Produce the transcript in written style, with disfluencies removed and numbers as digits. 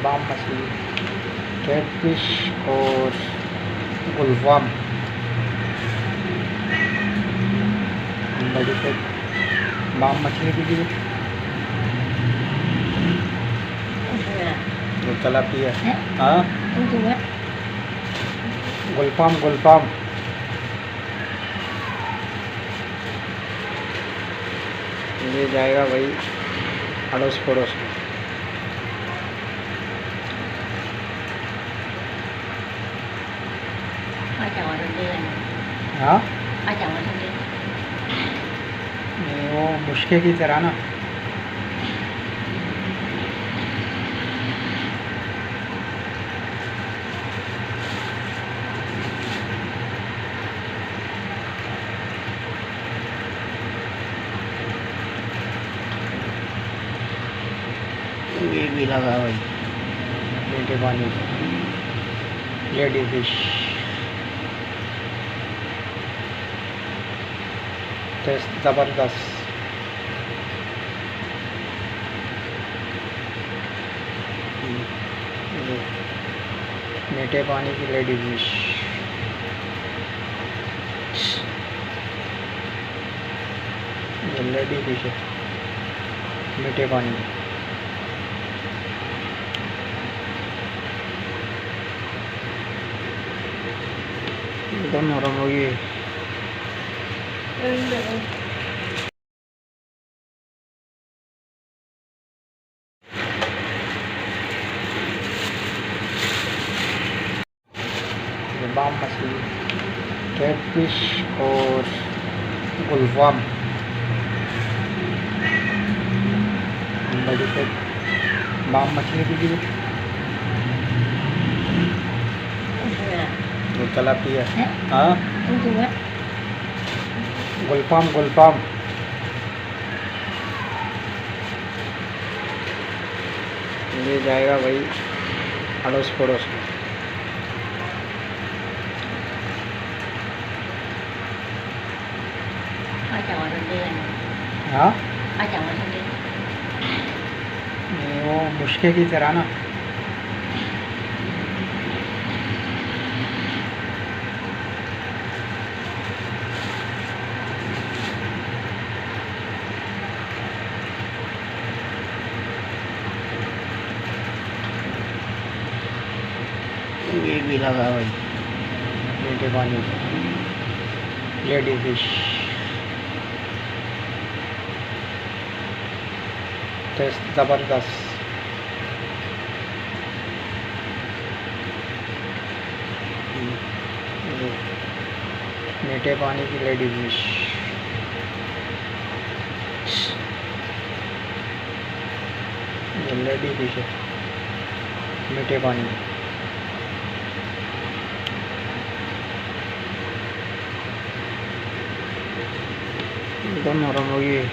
Balm मछली, catfish और गुलवाम। बड़ी से बाम मछली दीजिए, जो तलापिया। हाँ, गुलफाम गुलफाम। ये जाएगा भाई अड़ोस पड़ोस में। हाँ, वो मुश्के की तरह ना। ये भी लगा भाई मीठे पानी, लेडी फिश। टेस्ट ज़बरदस्त। मीठे पानी की लेडी फिश। ये लेडी फिश है मीठे पानी में। एकदम नरम हो गई। बाम मछली, कैटफिश और गुलवाम। बड़ी से बाम मछली दीजिए, जो तलापिया। हाँ, गुलफाम गुलफाम। ये जाएगा भाई अड़ोस पड़ोस में। हाँ, वो मुश्के की तरह ना। ये भी लगा भाई मीठे पानी, लेडी फिश। टेस्ट ज़बरदस्त। मीठे पानी की लेडी फिश। ये लेडी फिश है मीठे पानी में। एकदम नरम हो गई।